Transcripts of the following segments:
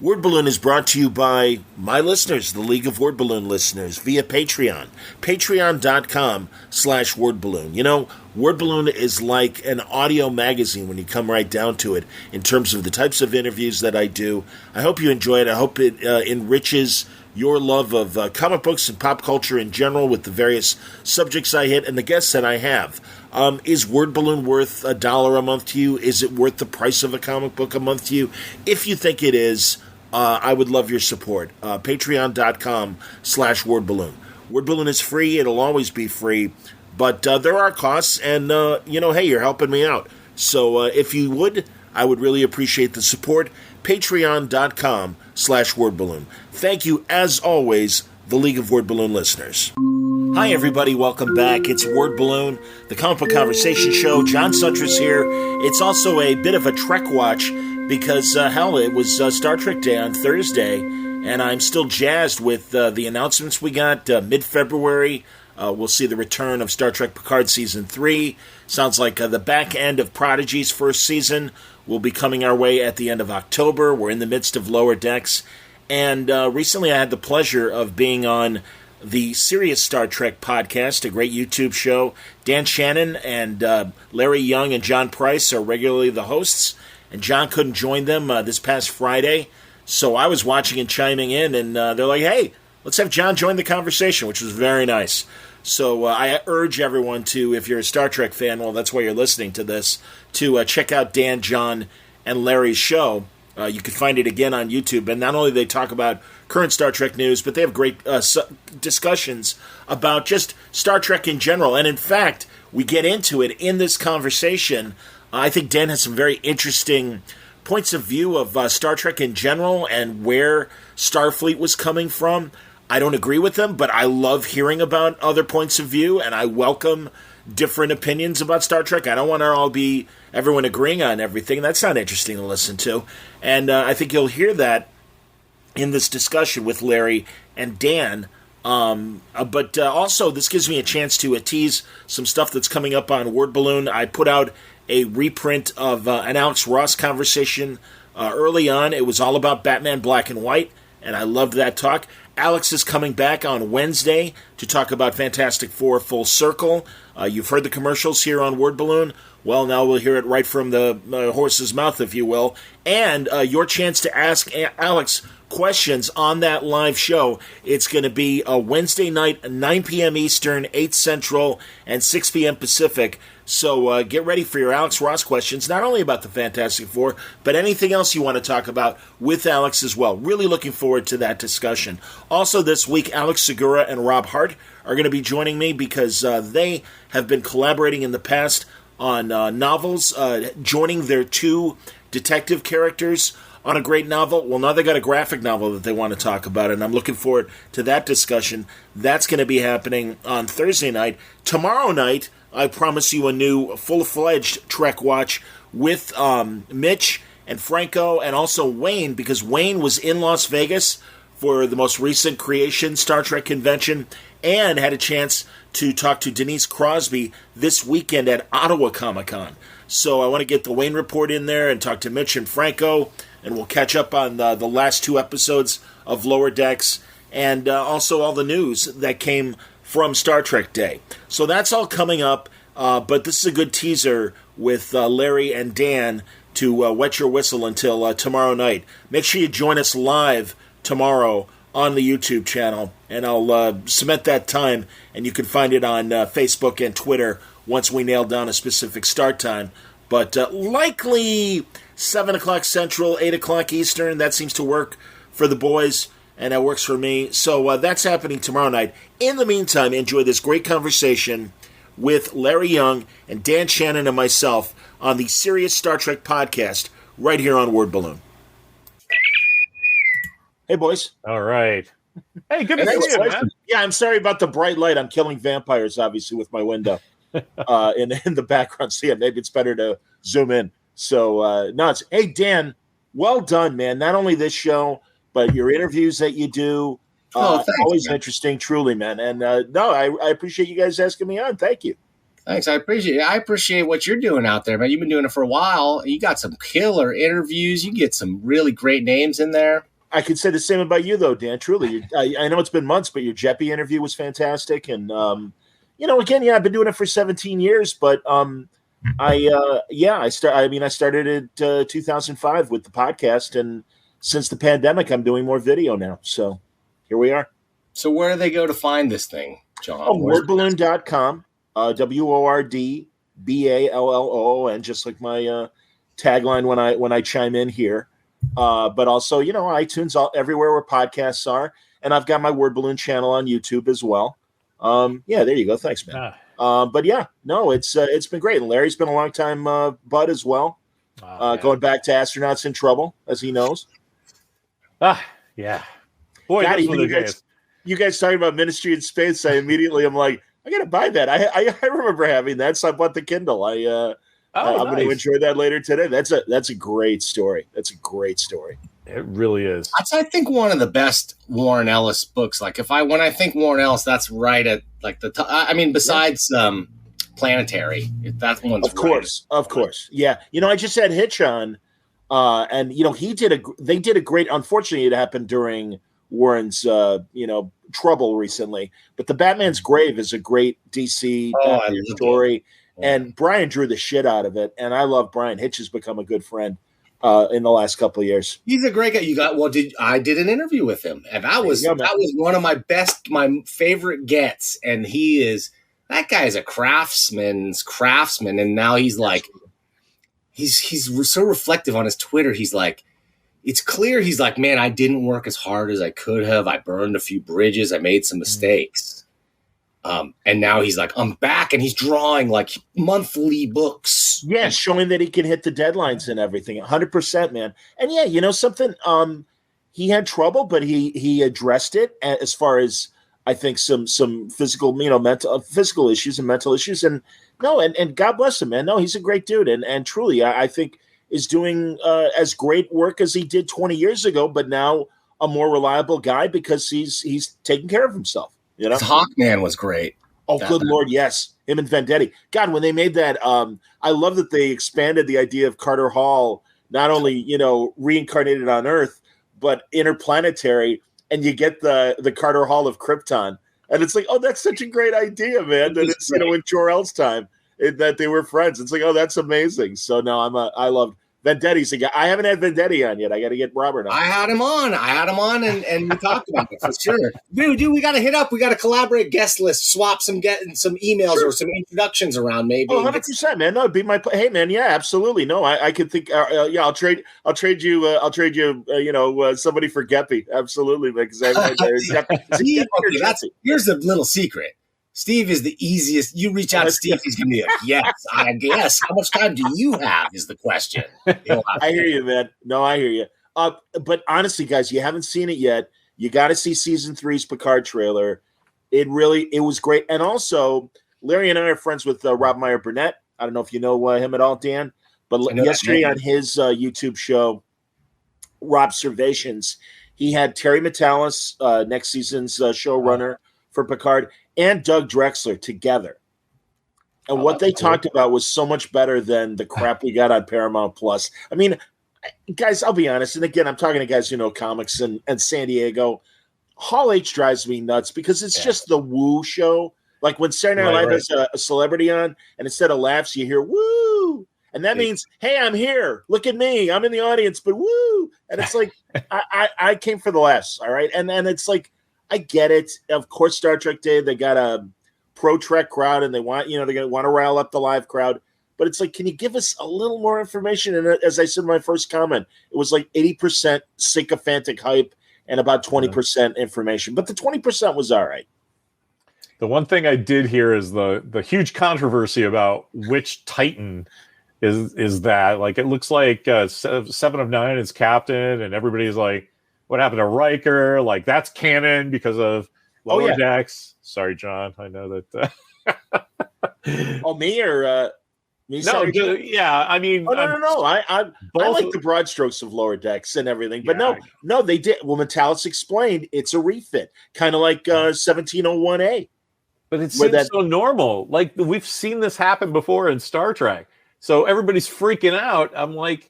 Word Balloon is brought to you by my listeners, the League of Word Balloon listeners, via Patreon. Patreon.com/Word Balloon. You know, Word Balloon is like an audio magazine when you come right down to it in terms of the types of interviews that I do. I hope you enjoy it. I hope it enriches your love of comic books and pop culture in general with the various subjects I hit and the guests that I have. Is Word Balloon worth $1 a month to you? Is it worth the price of a comic book a month to you? If you think it is, I would love your support. Patreon.com/Word Balloon. Word Balloon is free. It'll always be free. But there are costs, and, hey, you're helping me out. So if you would, I would really appreciate the support. Patreon.com/Word Balloon. Thank you, as always, the League of Word Balloon listeners. Hi, everybody. Welcome back. It's Word Balloon, the comic book conversation show. John Suntress here. It's also a bit of a Trek watch because, it was Star Trek Day on Thursday, and I'm still jazzed with the announcements we got. Mid-February, we'll see the return of Star Trek Picard Season 3. Sounds like the back end of Prodigy's first season will be coming our way at the end of October. We're in the midst of Lower Decks. And recently I had the pleasure of being on the Serious Star Trek podcast, a great YouTube show. Dan Shannon and Larry Young and John Price are regularly the hosts, and John couldn't join them this past Friday. So I was watching and chiming in, and they're like, hey, let's have John join the conversation, which was very nice. So I urge everyone to, if you're a Star Trek fan, well, that's why you're listening to this, to check out Dan, John, and Larry's show. You can find it again on YouTube. And not only do they talk about current Star Trek news, but they have great discussions about just Star Trek in general. And in fact, we get into it in this conversation. I think Dan has some very interesting points of view of Star Trek in general and where Starfleet was coming from. I don't agree with them, but I love hearing about other points of view, and I welcome different opinions about Star Trek. I don't want to all be everyone agreeing on everything. That's not interesting to listen to. And I think you'll hear that in this discussion with Larry and Dan. But also, this gives me a chance to tease some stuff that's coming up on Word Balloon. I put out a reprint of an Alex Ross conversation early on. It was all about Batman Black and White, and I loved that talk. Alex is coming back on Wednesday to talk about Fantastic Four Full Circle. You've heard the commercials here on Word Balloon. Well, now we'll hear it right from the horse's mouth, if you will. And your chance to ask Alex questions on that live show. It's going to be a Wednesday night, 9 p.m. Eastern, 8 Central, and 6 p.m. Pacific. So get ready for your Alex Ross questions, not only about the Fantastic Four, but anything else you want to talk about with Alex as well. Really looking forward to that discussion. Also this week, Alex Segura and Rob Hart are going to be joining me because they have been collaborating in the past on novels, joining their two detective characters on a great novel. Well, now they got a graphic novel that they want to talk about, and I'm looking forward to that discussion. That's going to be happening on Thursday night. Tomorrow night, I promise you a new full-fledged Trek watch with Mitch and Franco and also Wayne, because Wayne was in Las Vegas for the most recent Creation Star Trek convention and had a chance to talk to Denise Crosby this weekend at Ottawa Comic-Con. So I want to get the Wayne report in there and talk to Mitch and Franco, and we'll catch up on the last two episodes of Lower Decks and also all the news that came from Star Trek Day. So that's all coming up, but this is a good teaser with Larry and Dan to wet your whistle until tomorrow night. Make sure you join us live tomorrow on the YouTube channel, and I'll cement that time, and you can find it on Facebook and Twitter once we nail down a specific start time. But likely 7 o'clock Central, 8 o'clock Eastern. That seems to work for the boys, and that works for me. So that's happening tomorrow night. In the meantime, enjoy this great conversation with Larry Young and Dan Shannon and myself on the Serious Star Trek podcast right here on Word Balloon. Hey, boys. All right. Hey, good to see you, man. Yeah, I'm sorry about the bright light. I'm killing vampires, obviously, with my window in the background. So, yeah, maybe it's better to zoom in. So, nuts. Hey, Dan, well done, man. Not only this show, but your interviews that you do. Thanks, always man. Interesting, truly, man. And, no, I appreciate you guys asking me on. Thank you. Thanks. I appreciate what you're doing out there, man. You've been doing it for a while. You got some killer interviews. You get some really great names in there. I could say the same about you, though, Dan. Truly, I know it's been months, but your Jeppy interview was fantastic. And again, I've been doing it for 17 years, but I started in 2005 with the podcast, and since the pandemic, I'm doing more video now. So here we are. So where do they go to find this thing, John? Wordballoon.com, WORDBALLOON, just like my tagline when I chime in here. But also, iTunes, everywhere where podcasts are. And I've got my Word Balloon channel on YouTube as well. There you go. Thanks, man. But yeah, no, it's been great. And Larry's been a long time bud as well. Going back to Astronauts in Trouble, as he knows. Yeah. Boy, God, you guys talking about Ministry in Space, I'm like, I gotta buy that. I remember having that, so I bought the Kindle. I'm going to enjoy that later today. That's a great story. That's a great story. It really is. I think one of the best Warren Ellis books. Like when I think Warren Ellis, that's right at like the top. I mean, besides Planetary, that one's of course. Yeah, I just had Hitch on, and they did a great. Unfortunately, it happened during Warren's trouble recently. But the Batman's Grave is a great DC story. And Brian drew the shit out of it, and I love Brian. Hitch has become a good friend in the last couple of years. He's a great guy. I did an interview with him, and that was one of my favorite gets. And that guy is a craftsman, and now he's like, he's so reflective on his Twitter. He's like, it's clear he's like, man, I didn't work as hard as I could have. I burned a few bridges. I made some mistakes. And now he's like, I'm back, and he's drawing like monthly books. Yeah, showing that he can hit the deadlines and everything. 100%, man. And yeah, something. He had trouble, but he addressed it as far as I think some physical, mental physical issues and mental issues. And God bless him, man. No, he's a great dude, and truly, I think is doing as great work as he did 20 years ago, but now a more reliable guy because he's taking care of himself. Hawkman was great. Oh, good Lord, yes. Him and Vendetti. God, when they made that, I love that they expanded the idea of Carter Hall, not only, reincarnated on Earth, but interplanetary, and you get the Carter Hall of Krypton. And it's like, oh, that's such a great idea, man, that it's, in Jor-El's time, that they were friends. It's like, oh, that's amazing. So, no, I love Vendetti's a guy. I haven't had Vendetti on yet. I got to get Robert on. I had him on, and we talked about it for sure. Dude, we got to hit up. We got to collaborate guest list, swap some emails or some introductions around, maybe. Oh, 100%, man. No, it'd be my. Hey, man. Yeah, absolutely. No, I could think. I'll trade you. Somebody for Geppy. Absolutely, because here's a little secret. Steve is the easiest. You reach out to Steve, he's going to be like, yes, I guess. How much time do you have is the question. I hear you, man. No, I hear you. But honestly, guys, you haven't seen it yet. You got to see season 3's Picard trailer. It was great. And also, Larry and I are friends with Rob Meyer Burnett. I don't know if you know him at all, Dan. But yesterday on his YouTube show, Rob Servations, he had Terry Metalis, next season's showrunner for Picard, and Doug Drexler together. And what they talked about was so much better than the crap we got on Paramount Plus. I mean, guys, I'll be honest. And again, I'm talking to guys who know comics and San Diego. Hall H drives me nuts because it's just the woo show. Like when Saturday Night Live has a celebrity on, and instead of laughs, you hear woo. And that means, hey, I'm here. Look at me. I'm in the audience, but woo. And it's like, I came for the laughs. All right. And it's like, I get it. Of course, Star Trek Day, they got a pro Trek crowd and they want, they're going to want to rile up the live crowd. But it's like, can you give us a little more information? And as I said in my first comment, it was like 80% sycophantic hype and about 20% information. But the 20% was all right. The one thing I did hear is the huge controversy about which Titan is that. Like, it looks like 7 of 9 is captain, and everybody's like, what happened to Riker? Like, that's canon because of Lower Decks. Sorry, John. I know that. Me or me? No, yeah. I mean, no. I like the broad strokes of Lower Decks and everything, but no, they did. Well, Metalis explained it's a refit, kind of like 1701A. But it seems so normal. Like, we've seen this happen before in Star Trek. So everybody's freaking out. I'm like,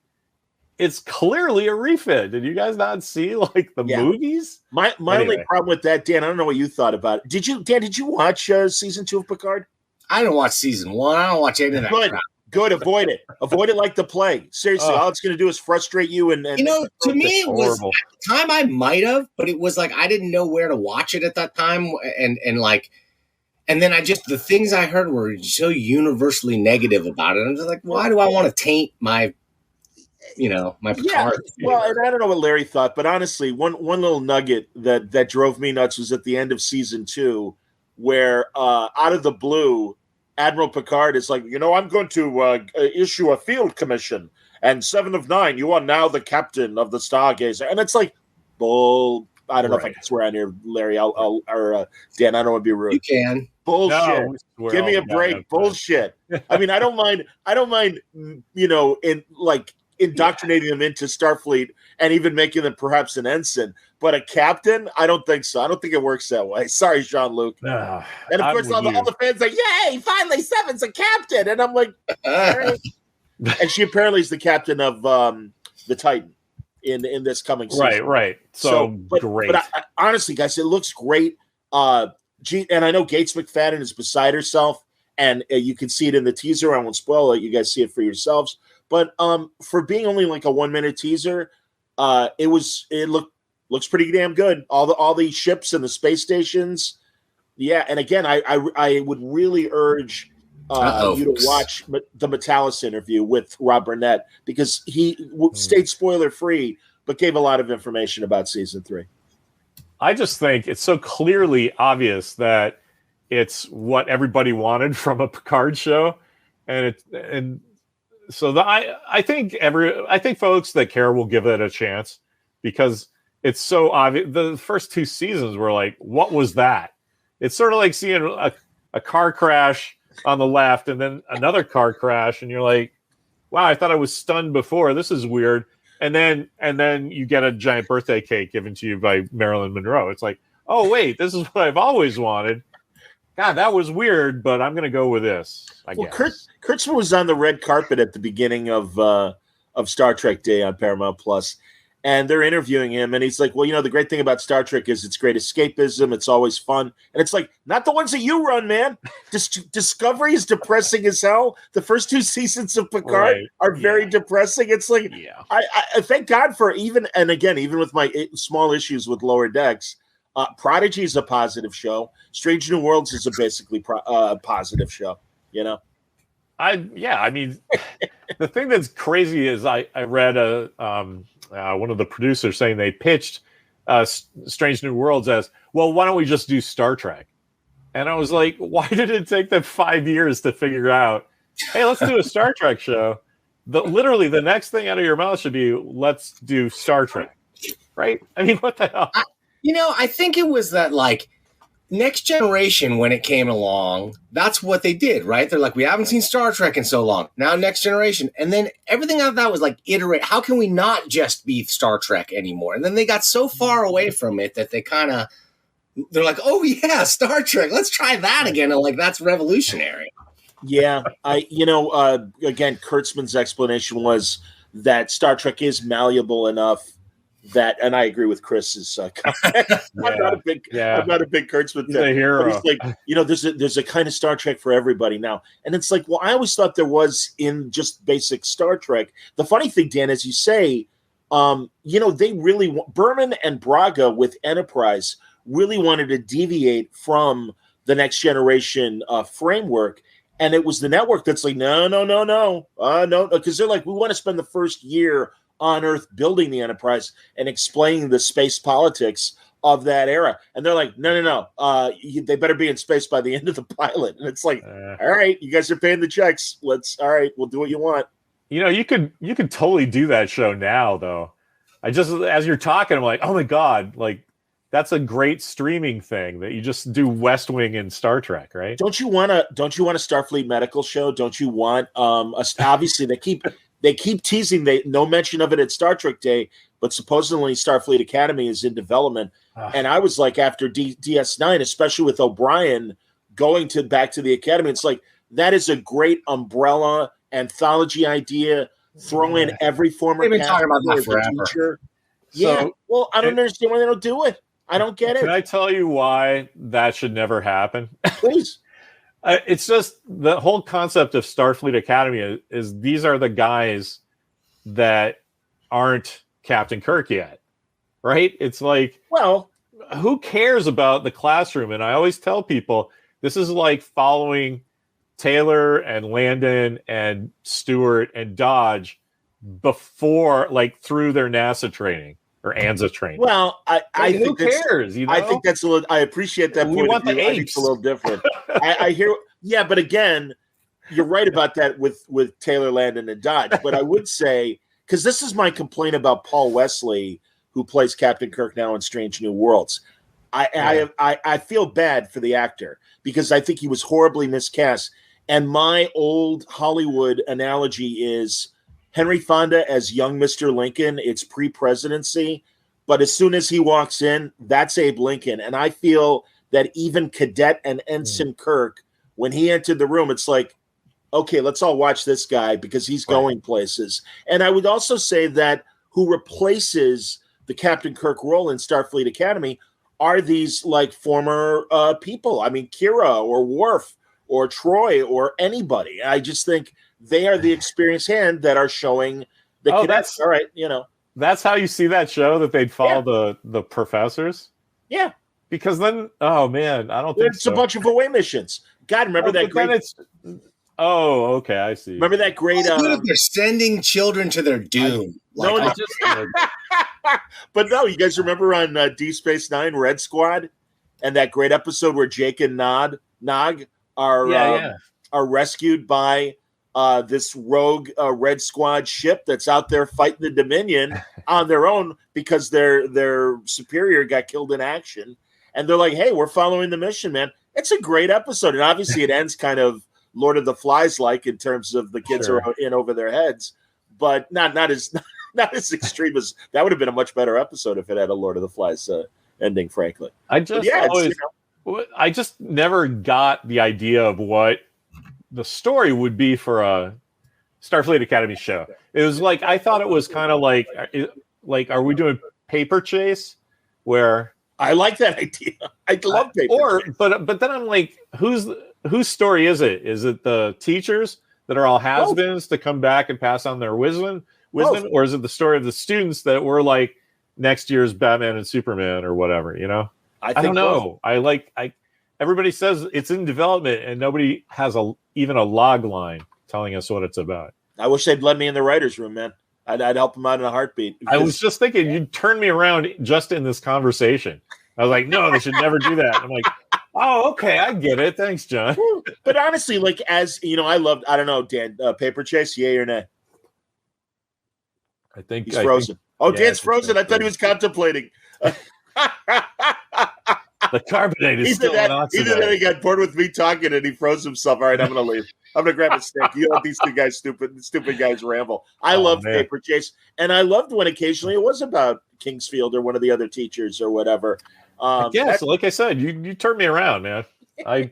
it's clearly a refit. Did you guys not see like the movies? My only problem with that, Dan, I don't know what you thought about it. Did you watch season 2 of Picard? I didn't watch season 1. I don't watch any of that crap. Good. Avoid it. Avoid it like the plague. Seriously, all it's going to do is frustrate you. And to me, it was at the time I might have, but it was like I didn't know where to watch it at that time, and then the things I heard were so universally negative about it. I'm just like, why do I want to taint my Picard? Yeah. Well, and I don't know what Larry thought, but honestly, one little nugget that drove me nuts was at the end of season 2, where out of the blue, Admiral Picard is like, I'm going to issue a field commission, and 7 of 9, you are now the captain of the Stargazer. And it's like, bull. I don't know if I can swear on here, Larry. Or Dan. I don't want to be rude. You can. Bullshit. No, give me a break. Bullshit. I mean, I don't mind. Indoctrinating them into Starfleet and even making them perhaps an ensign, but a captain, I don't think so. I don't think it works that way. Sorry, Jean-Luc. And of course, all the fans like, yay, finally 7's a captain. And I'm like, and she apparently is the captain of the Titan in this coming season. Right. So great. But honestly, guys, it looks great. And I know Gates McFadden is beside herself, and you can see it in the teaser. I won't spoil it. You guys see it for yourselves. But for being only like a 1-minute teaser, it looks pretty damn good. All the ships and the space stations, yeah. And again, I would really urge you to watch the Metalis interview with Rob Burnett, because he stayed spoiler free, but gave a lot of information about season 3. I just think it's so clearly obvious that it's what everybody wanted from a Picard show, so I think folks that care will give it a chance, because it's so obvious. The first 2 seasons were like, what was that? It's sort of like seeing a car crash on the left and then another car crash, and you're like, wow, I thought I was stunned before. This is weird. And then you get a giant birthday cake given to you by Marilyn Monroe. It's like, oh wait, this is what I've always wanted. God, that was weird, but I'm going to go with this. I guess. Kurtzman was on the red carpet at the beginning of Star Trek Day on Paramount Plus, and they're interviewing him, and he's like, well, the great thing about Star Trek is it's great escapism. It's always fun. And it's like, not the ones that you run, man. Discovery is depressing as hell. The first 2 seasons of Picard are very depressing. It's like, I thank God for even with my small issues with Lower Decks, Prodigy is a positive show. Strange New Worlds is a basically positive show, I mean, the thing that's crazy is I read one of the producers saying they pitched Strange New Worlds as, well, why don't we just do Star Trek? And I was like, why did it take them 5 years to figure out, hey, let's do a Star Trek show? Literally the next thing out of your mouth should be, let's do Star Trek, right? I mean, what the hell? I think it was that, like, Next Generation, when it came along, that's what they did, right? They're like, we haven't seen Star Trek in so long. Now Next Generation. And then everything out of that was like, iterate. How can we not just be Star Trek anymore? And then they got so far away from it that they're like, oh yeah, Star Trek. Let's try that again. And like, that's revolutionary. Yeah. Again, Kurtzman's explanation was that Star Trek is malleable enough that, and I agree with Chris's comment. I'm not a big Kurtzman fan. He's a hero. He's like, there's a kind of Star Trek for everybody now, and it's like, well, I always thought there was in just basic Star Trek. The funny thing, Dan, as you say, they really Berman and Braga with Enterprise really wanted to deviate from the Next Generation framework. And it was the network that's like, no, because they're like, we want to spend the first year on Earth building the Enterprise and explaining the space politics of that era. And they're like, no, they better be in space by the end of the pilot. And it's like, all right, you guys are paying the checks. All right, we'll do what you want. You could totally do that show now, though. As you're talking, I'm like, oh my God, like, that's a great streaming thing that you just do West Wing and Star Trek, right? Don't you want a Starfleet medical show? Don't you want obviously they keep teasing no mention of it at Star Trek Day, but supposedly Starfleet Academy is in development. And I was like, after DS9, especially with O'Brien going back to the academy. It's like, that is a great umbrella anthology idea. Throw in every former They've been talking about that forever. Teacher. Yeah. Well, I don't understand why they don't do it. I don't get it. Can I tell you why that should never happen? Please. It's just the whole concept of Starfleet Academy is these are the guys that aren't Captain Kirk yet, right? It's like, well, who cares about the classroom? And I always tell people, this is like following Taylor and Landon and Stewart and Dodge before, like, through their NASA training or ANZA training. Well, I who think cares? You know? I think that's a little. I appreciate that. We want the apes. I think it's a little different. I hear. Yeah, but again, you're right about that with Taylor, Landon, and Dodge. But I would say, because this is my complaint about Paul Wesley, who plays Captain Kirk now in Strange New Worlds. I feel bad for the actor because I think he was horribly miscast. And my old Hollywood analogy is Henry Fonda as young Mr. Lincoln. It's pre-presidency, but as soon as he walks in, that's Abe Lincoln. And I feel that even Cadet and Ensign Kirk, when he entered the room, it's like, okay, let's all watch this guy because he's going places. And I would also say that who replaces the Captain Kirk role in Starfleet Academy are these like former people. I mean, Kira or Worf or Troy or anybody. I just think they are the experienced hand that are showing the cadets. All right, That's how you see that show, that they'd follow the professors? Yeah. Because then, oh man, I don't think it's a bunch of away missions. God, remember that great... Oh, okay, I see. Remember that great... They're sending children to their doom. But no, you guys remember on Deep Space Nine, Red Squad, and that great episode where Jake and Nog are rescued by this rogue Red Squad ship that's out there fighting the Dominion on their own because their superior got killed in action. And they're like, hey, we're following the mission, man. It's a great episode. And obviously it ends kind of Lord of the Flies-like in terms of the kids are in over their heads, but not as extreme as that would have been a much better episode if it had a Lord of the Flies ending, frankly. I just never got the idea of what the story would be for a Starfleet Academy show. It was like, I thought it was kind of like, are we doing Paper Chase? Where I like that idea. I love Paper Chase. But then I'm like, whose story is it? Is it the teachers that are all has-beens to come back and pass on their wisdom? Or is it the story of the students that were like next year's Batman and Superman or whatever, I don't know. Everybody says it's in development and nobody has even a log line telling us what it's about. I wish they'd let me in the writer's room, man. I'd help them out in a heartbeat. I was just thinking you'd turn me around just in this conversation. I was like, no, they should never do that. I'm like, oh, okay, I get it. Thanks, John. But honestly, like, as I don't know, Dan, Paper Chase, yay or nay? I think he's frozen. Dan's frozen. I thought he was contemplating. The carbonate is still on. Either that he got bored with me talking and he froze himself. All right, I'm going to leave. I'm going to grab a stick. You let these two guys, stupid guys ramble. I love Paper Chase. And I loved when occasionally it was about Kingsfield or one of the other teachers or whatever. So like I said, you turned me around, man. I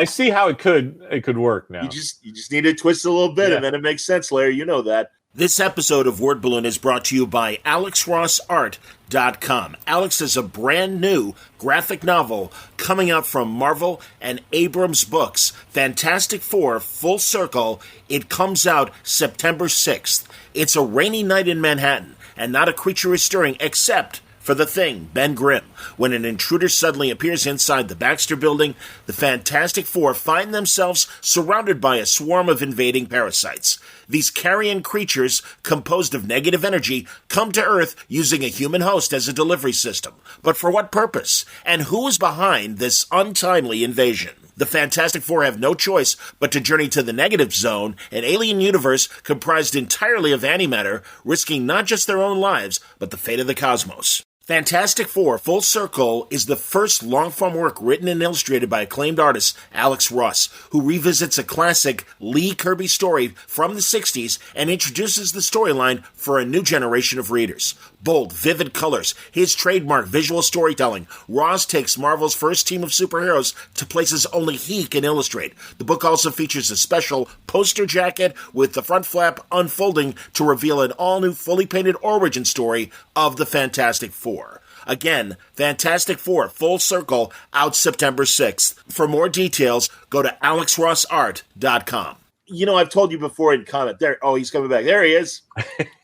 see how it could work now. You just need to twist a little bit and then it makes sense, Larry. You know that. This episode of Word Balloon is brought to you by AlexRossArt.com. Alex has a brand new graphic novel coming out from Marvel and Abrams Books, Fantastic Four Full Circle. It comes out September 6th. It's a rainy night in Manhattan, and not a creature is stirring except for the Thing, Ben Grimm. When an intruder suddenly appears inside the Baxter Building, the Fantastic Four find themselves surrounded by a swarm of invading parasites. These carrion creatures, composed of negative energy, come to Earth using a human host as a delivery system. But for what purpose? And who is behind this untimely invasion? The Fantastic Four have no choice but to journey to the Negative Zone, an alien universe comprised entirely of antimatter, risking not just their own lives, but the fate of the cosmos. Fantastic Four Full Circle is the first long-form work written and illustrated by acclaimed artist Alex Ross, who revisits a classic Lee Kirby story from the 60s and introduces the storyline for a new generation of readers. Bold, vivid colors, his trademark visual storytelling, Ross takes Marvel's first team of superheroes to places only he can illustrate. The book also features a special poster jacket with the front flap unfolding to reveal an all-new fully painted origin story of the Fantastic Four. Again, Fantastic Four, Full Circle, out September 6th. For more details, go to alexrossart.com. You know, I've told you before in comment there. Oh, he's coming back. There he is.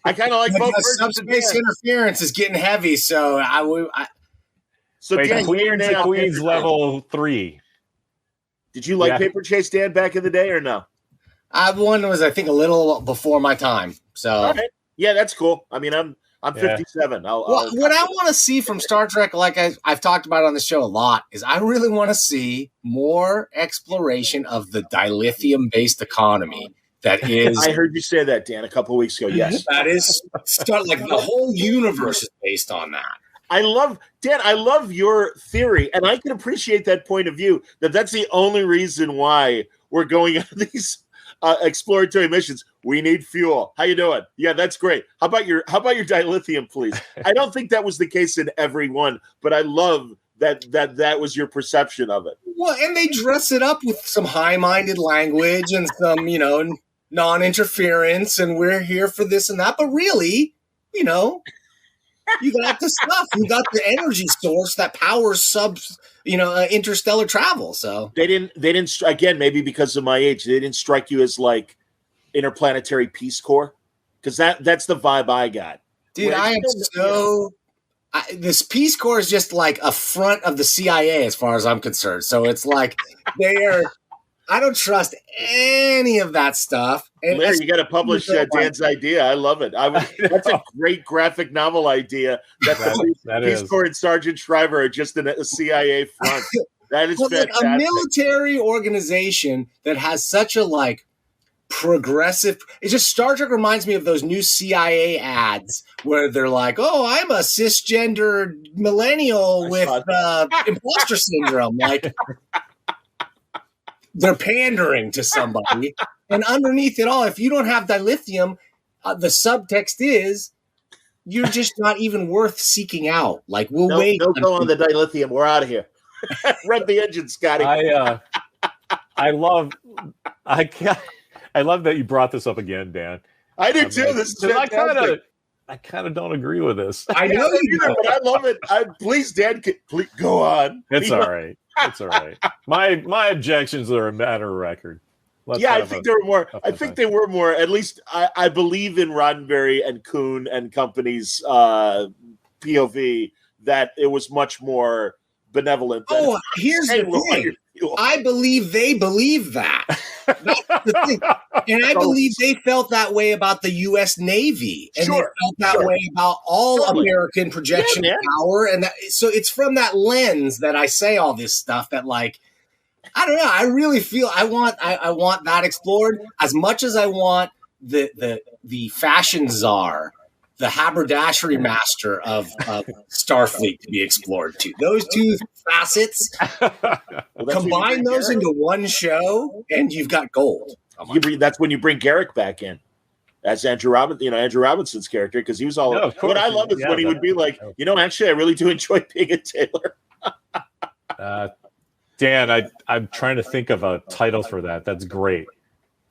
I kind of like both versions. Subspace interference is getting heavy, so Wait, Dan, Queen's level 3. Did you like Paper Chase Dan back in the day or no? One was, I think, a little before my time. So all right. Yeah, that's cool. I mean, I'm 57. What I want to see from Star Trek, like I've talked about on the show a lot, is I really want to see more exploration of the dilithium-based economy. That is, I heard you say that, Dan, a couple of weeks ago. Yes, that is like the whole universe is based on that. I love your theory, and I can appreciate that point of view. That's the only reason why we're going on these exploratory missions. We need fuel. How you doing? Yeah, that's great. How about your dilithium, please? I don't think that was the case in every one, but I love that was your perception of it. Well, and they dress it up with some high-minded language and some, non-interference, and we're here for this and that. But really, you got the stuff. You got the energy source that powers interstellar travel. So they didn't again, maybe because of my age, they didn't strike you as like Interplanetary Peace Corps, because that's the vibe I got. Dude, I am so. This Peace Corps is just like a front of the CIA, as far as I'm concerned. So it's like I don't trust any of that stuff. And Larry, you got to publish Dan's idea. I love it. That's a great graphic novel idea. That Peace Corps and Sergeant Shriver are just in a CIA front. That is fantastic. Like a military organization that has such a progressive. It's just Star Trek reminds me of those new CIA ads where they're like, "Oh, I'm a cisgender millennial with imposter syndrome." Like they're pandering to somebody, and underneath it all, if you don't have dilithium, the subtext is you're just not even worth seeking out. Like we'll wait. Don't go on the dilithium. We're out of here. Rev the engine, Scotty. I love that you brought this up again, Dan. I do too. This is fantastic. I kind of don't agree with this. I know you do, but I love it. Please, Dan, please go on. It's all right. It's all right. My objections are a matter of record. I think there were more. I think they were more. At least I believe in Roddenberry and Kuhn and company's POV that it was much more benevolent. Here's the thing. I believe they believe that. That's the thing. And I believe they felt that way about the U.S. Navy. And they felt that way about all American projection power. And so it's from that lens that I say all this stuff that, I don't know. I really feel I want that explored as much as I want the fashion czar, the haberdashery master of Starfleet to be explored too. Those two facets, combine those into one show, and you've got gold. That's when you bring Garrick back in as Andrew Robinson's character, because he was all. No, what I love is when he would be like, actually, I really do enjoy being a tailor. Dan, I'm trying to think of a title for that. That's great.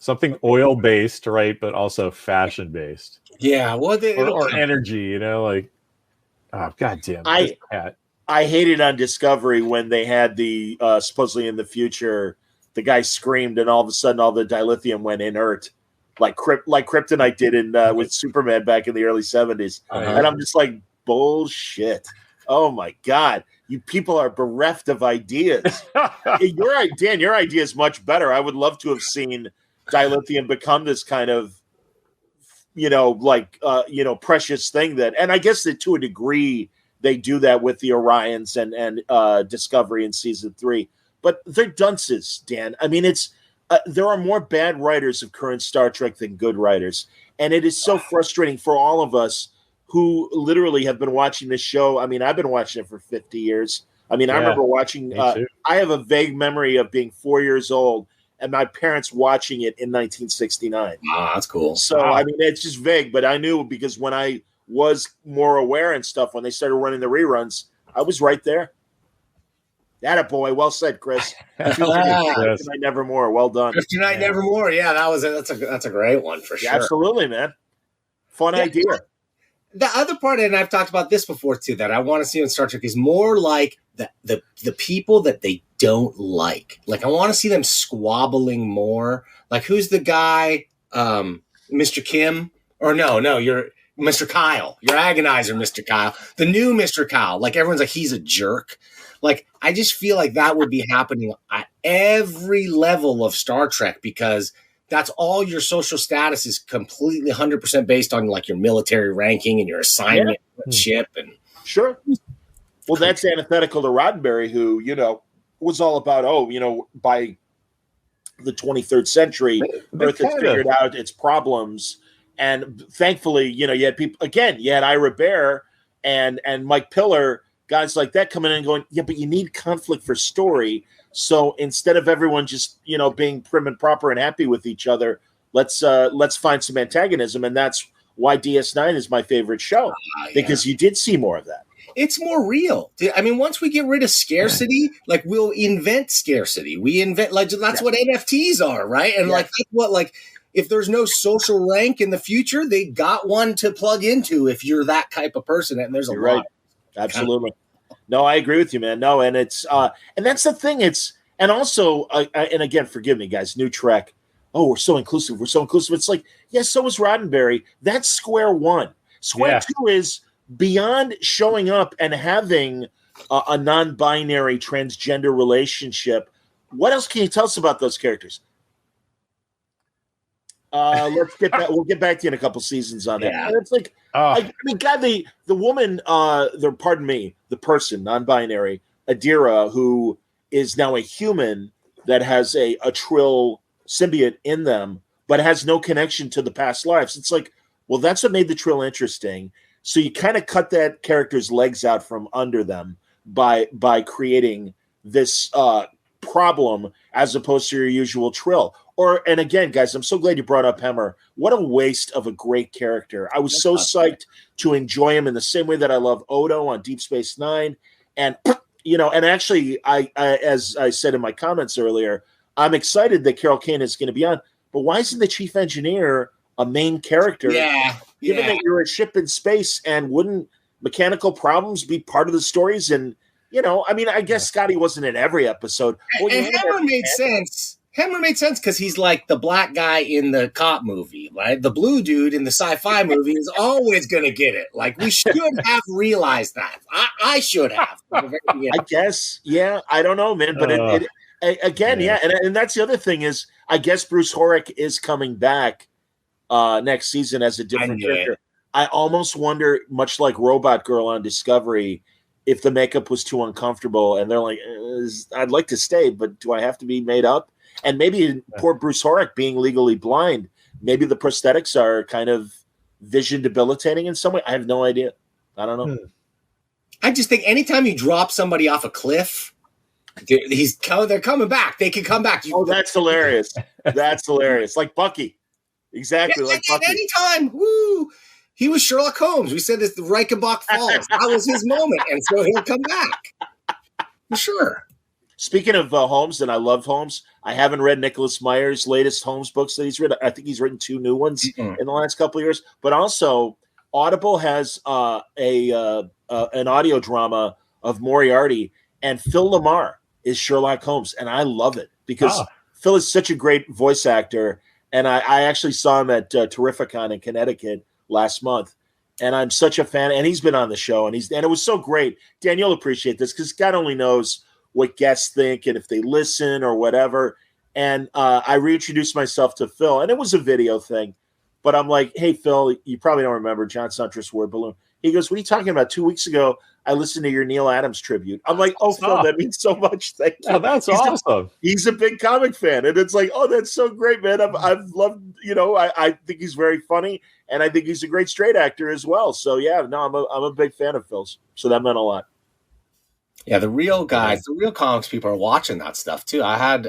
Something oil-based, right, but also fashion-based. Yeah, or energy, oh, goddamn. I hated on Discovery when they had the supposedly in the future, the guy screamed and all of a sudden all the dilithium went inert, like Kryptonite did in with Superman back in the early 70s. And I'm just like, bullshit. Oh my God. You people are bereft of ideas. Your idea is much better. I would love to have seen dilithium become this kind of precious thing that, and I guess that to a degree they do that with the Orions and Discovery in season 3, but they're dunces, Dan. I mean, it's there are more bad writers of current Star Trek than good writers, and it is so frustrating for all of us who literally have been watching this show. I mean, I've been watching it for 50 years. I mean, I remember watching. I have a vague memory of being 4 years old and my parents watching it in 1969. Ah, that's cool. So, I mean, it's just vague, but I knew because when I was more aware and stuff when they started running the reruns, I was right there. Attaboy. Well said, Chris. Kryptonite Nevermore. Well done. Kryptonite Nevermore. Yeah, that's a great one for sure. Absolutely, man. Fun idea. The other part, and I've talked about this before too, that I want to see in Star Trek is more like the people that they don't like. Like I want to see them squabbling more. Like who's the guy, Mr. Kim? Or no, you're Mr. Kyle. You're Agonizer, Mr. Kyle. The new Mr. Kyle. Like everyone's like, he's a jerk. Like I just feel like that would be happening at every level of Star Trek because that's all your social status is completely 100% based on like your military ranking and your assignment ship and sure. Well, that's antithetical to Roddenberry, who was all about by the 23rd century, Earth has figured out its problems, and thankfully, you had people again. You had Ira Bear and Mike Pillar, guys like that coming in and going, yeah, but you need conflict for story. So instead of everyone just being prim and proper and happy with each other, let's find some antagonism, and that's why DS9 is my favorite show because you did see more of that. It's more real. I mean, once we get rid of scarcity, like we'll invent scarcity. We invent like that's what NFTs are, right? And like that's what like if there's no social rank in the future, they got one to plug into if you're that type of person, and there's a lot. Right. Absolutely. No, I agree with you, man. No, and it's and that's the thing. It's and also and again, forgive me, guys. New Trek. Oh, we're so inclusive. We're so inclusive. It's like so is Roddenberry. That's square one. Square two is beyond showing up and having a non-binary transgender relationship. What else can you tell us about those characters? Let's get back. We'll get back to you in a couple seasons on that. And it's like, I mean, God, the woman, the person, non-binary, Adira, who is now a human that has a Trill symbiote in them, but has no connection to the past lives. It's like, well, that's what made the Trill interesting. So you kind of cut that character's legs out from under them by creating this problem as opposed to your usual Trill. And again, guys, I'm so glad you brought up Hemmer. What a waste of a great character. I was so psyched to enjoy him in the same way that I love Odo on Deep Space Nine. And, and actually, I as I said in my comments earlier, I'm excited that Carol Kane is going to be on. But why isn't the chief engineer a main character? Given that you're a ship in space, and wouldn't mechanical problems be part of the stories? And, I mean, I guess Scotty wasn't in every episode. And Hemmer made sense. Hemmer made sense because he's like the black guy in the cop movie, right? The blue dude in the sci-fi movie is always going to get it. Like, we should have realized that. I should have. I guess. Yeah. I don't know, man. But And that's the other thing is, I guess Bruce Horak is coming back next season as a different character. I almost wonder, much like Robot Girl on Discovery, if the makeup was too uncomfortable and they're like, I'd like to stay, but do I have to be made up? And maybe poor Bruce Horak being legally blind, maybe the prosthetics are kind of vision debilitating in some way. I have no idea. I don't know. I just think anytime you drop somebody off a cliff, they're coming back. They can come back. That's hilarious. That's hilarious. Like Bucky. Exactly. Like Bucky. Anytime. Woo. He was Sherlock Holmes. We said this, the Reichenbach Falls. That was his moment. And so he'll come back. For sure. Speaking of Holmes, and I love Holmes, I haven't read Nicholas Meyer's latest Holmes books that he's written. I think he's written 2 new ones in the last couple of years. But also, Audible has an audio drama of Moriarty, and Phil LaMarr is Sherlock Holmes, and I love it because Phil is such a great voice actor, and I actually saw him at Terrificon in Connecticut last month, and I'm such a fan. And he's been on the show, and it was so great. Dan, you'll appreciate this because God only knows what guests think and if they listen or whatever. And I reintroduced myself to Phil, and it was a video thing. But I'm like, hey, Phil, you probably don't remember John Suntress Word Balloon. He goes, what are you talking about? 2 weeks ago, I listened to your Neil Adams tribute. I'm like, oh, Phil, that means so much. Thank you. Oh, that's awesome. He's a big comic fan. And it's like, oh, that's so great, man. I've loved, I think he's very funny. And I think he's a great straight actor as well. So, yeah, no, I'm a big fan of Phil's. So that meant a lot. Yeah, the real guys, the real comics people are watching that stuff too. I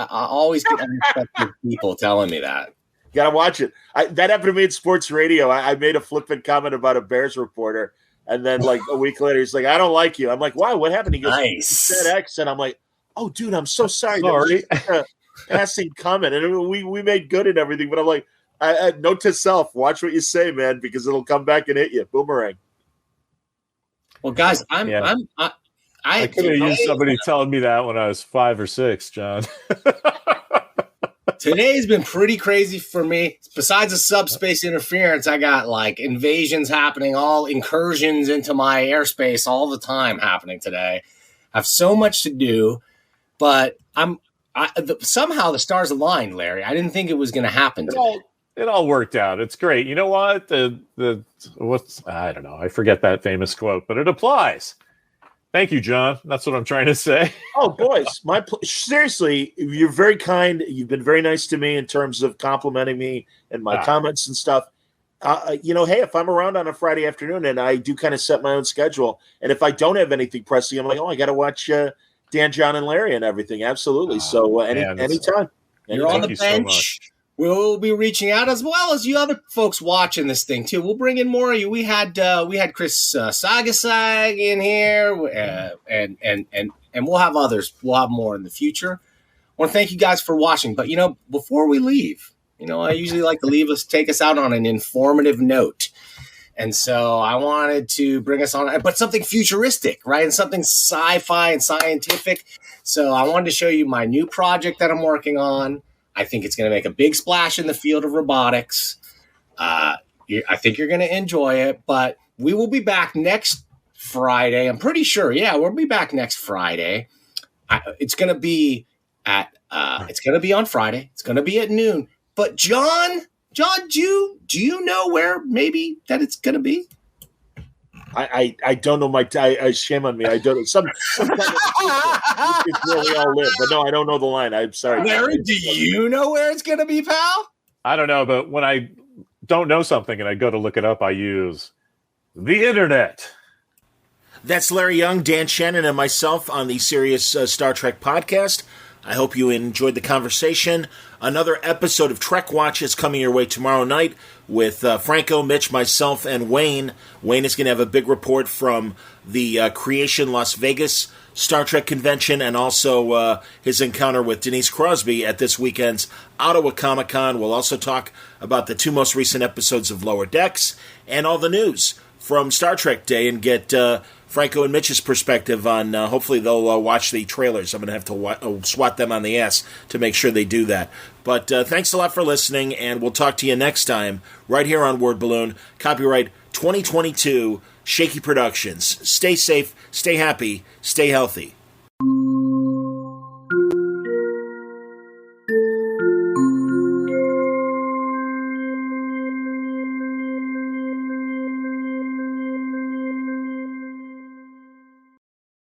always get unexpected people telling me that. Gotta watch it. That happened to me in sports radio. I made a flippant comment about a Bears reporter, and then like a week later, he's like, "I don't like you." I'm like, "Why? What happened?" He goes, "You said X," and I'm like, "Oh, dude, I'm so sorry." Sorry. That was a passing comment, and we made good and everything, but I'm like, note to self: watch what you say, man, because it'll come back and hit you. Boomerang. Well, guys, I could have used somebody telling me that when I was 5 or 6, John. Today's been pretty crazy for me. Besides the subspace interference, I got like invasions happening, all incursions into my airspace all the time happening today. I have so much to do, but somehow the stars aligned, Larry. I didn't think it was going to happen today. It all worked out. It's great. You know what? I don't know. I forget that famous quote, but it applies. Thank you, John. That's what I'm trying to say. Oh, boys, seriously, you're very kind. You've been very nice to me in terms of complimenting me and my comments and stuff. Hey, if I'm around on a Friday afternoon and I do kind of set my own schedule, and if I don't have anything pressing, I'm like, I got to watch Dan, John, and Larry and everything. Absolutely. So anytime. You're on the bench. So we'll be reaching out as well as you other folks watching this thing too. We'll bring in more of you. We had Chris Sagasag in here, and we'll have others. We'll have more in the future. I want to thank you guys for watching. But before we leave, I usually like to take us out on an informative note. And so I wanted to bring us on, but something futuristic, right? And something sci-fi and scientific. So I wanted to show you my new project that I'm working on. I think it's going to make a big splash in the field of robotics. I think you're going to enjoy it, but we will be back next Friday. I'm pretty sure. Yeah, we'll be back next Friday. It's going to be on Friday. It's going to be at noon. But John, do you know where maybe that it's going to be? I don't know shame on me. I don't know. Some kind of it's where we all live, but no, I don't know the line. I'm sorry. Larry, do you know where it's going to be, pal? I don't know, but when I don't know something and I go to look it up, I use the internet. That's Larry Young, Dan Shannon, and myself on the Serious Star Trek podcast. I hope you enjoyed the conversation. Another episode of Trek Watch is coming your way tomorrow night with Franco, Mitch, myself, and Wayne. Wayne is going to have a big report from the Creation Las Vegas Star Trek convention and also his encounter with Denise Crosby at this weekend's Ottawa Comic-Con. We'll also talk about the 2 most recent episodes of Lower Decks and all the news from Star Trek Day and get Franco and Mitch's perspective on, hopefully they'll watch the trailers. I'm going to have to swat them on the ass to make sure they do that. But thanks a lot for listening, and we'll talk to you next time right here on Word Balloon. Copyright 2022, Shaky Productions. Stay safe, stay happy, stay healthy.